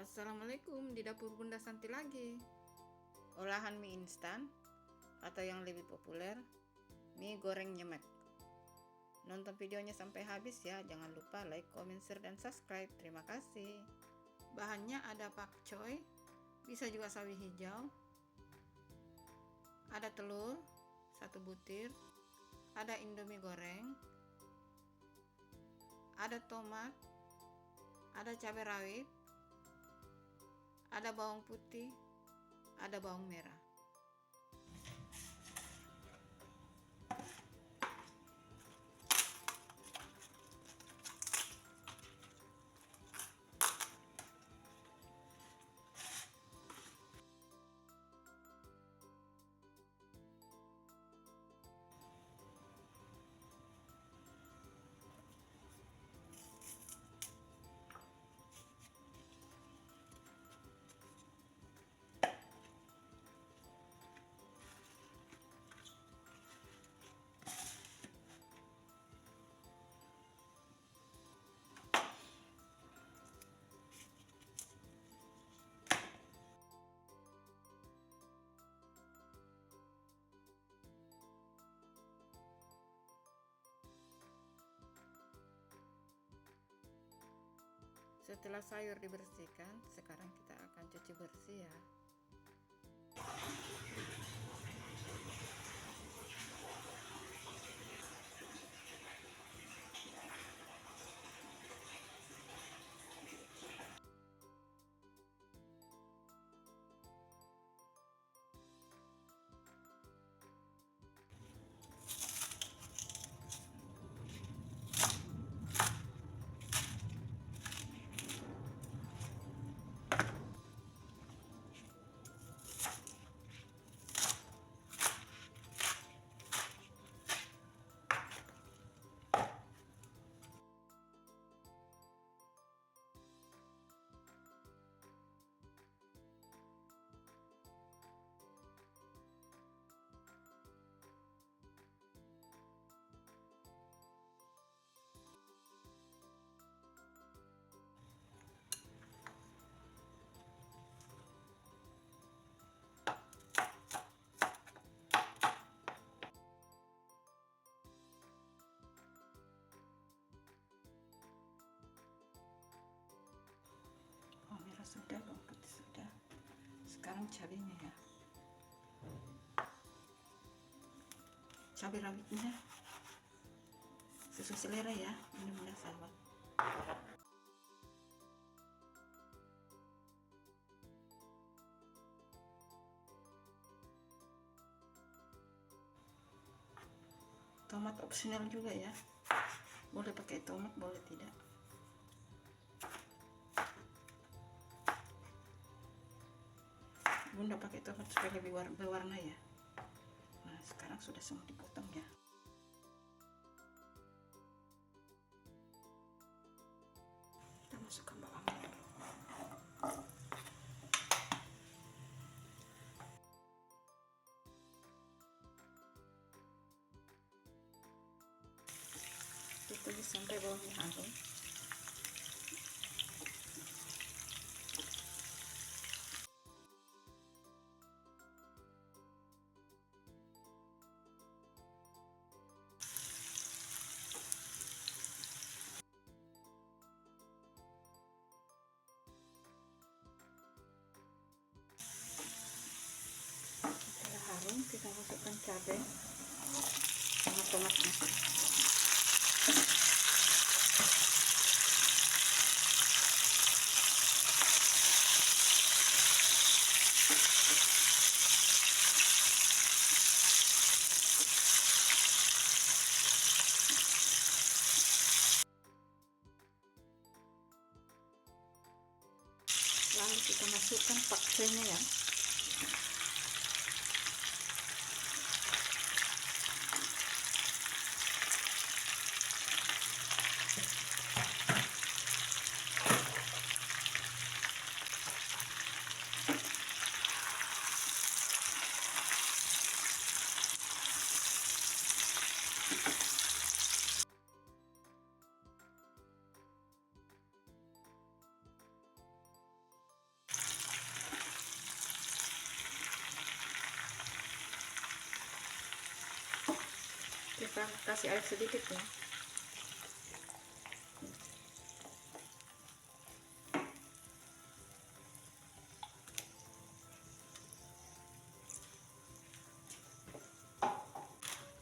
Assalamualaikum, di dapur Bunda Santi lagi. Olahan mie instan atau yang lebih populer, mie goreng nyemek. Nonton videonya sampai habis ya. Jangan lupa like, comment, share, dan subscribe. Terima kasih. Bahannya ada pakcoy, bisa juga sawi hijau, ada telur 1 butir, ada indomie goreng, ada tomat, ada cabai rawit, ada bawang putih, ada bawang merah. Setelah sayur dibersihkan, sekarang kita akan cuci bersih ya. Bawang merah sudah, bawang putih sudah. Sekarang cabenya ya. Cabai rawitnya sesuai selera ya, benar-benar sahabat. Tomat opsional juga ya, boleh pakai tomat, boleh tidak. Bunda pakai tomat supaya lebih berwarna ya. Nah, sekarang sudah semua dipotong ya. Kita masukkan bawang merah. Tunggu sampai bawangnya harum. Setelah harum, kita masukkan cabai sama tomatnya. Lalu kita masukkan pakcoynya ya. kita kasih air sedikit ya.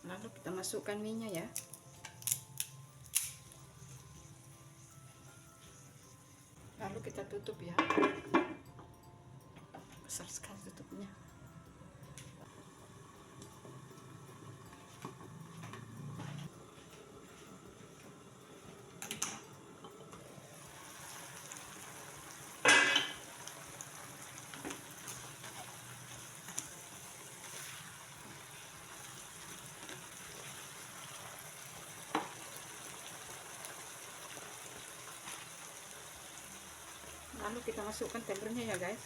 Lalu kita masukkan minyak ya. Lalu kita tutup ya. Besar sekali tutupnya. Lalu kita masukkan telurnya ya guys.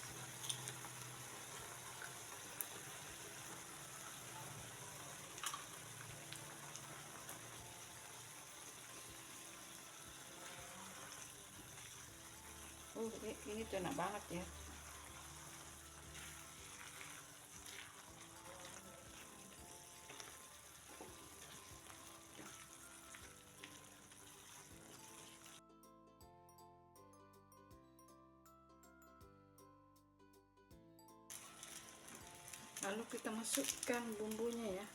Ini tuh enak banget ya. Lalu kita masukkan bumbunya ya.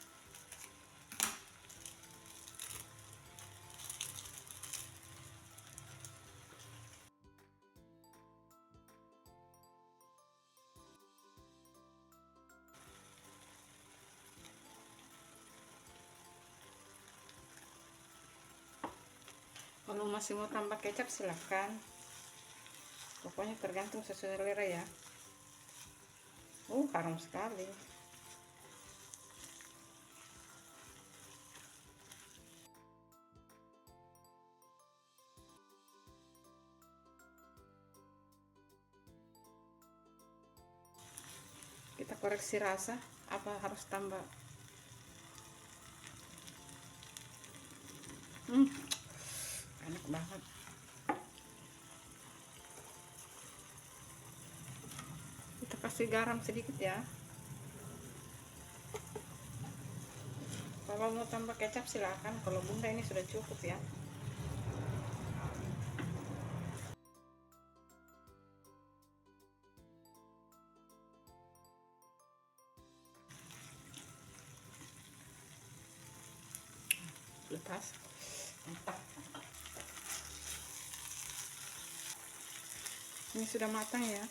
Kalau masih mau tambah kecap silahkan, pokoknya tergantung sesuai selera ya. Harum sekali. Kita koreksi rasa, apa harus tambah. Enak banget. Kita kasih garam sedikit ya. Kalau mau tambah kecap silakan, kalau bunda ini sudah cukup ya. Lepas, mantap. Ini sudah matang ya.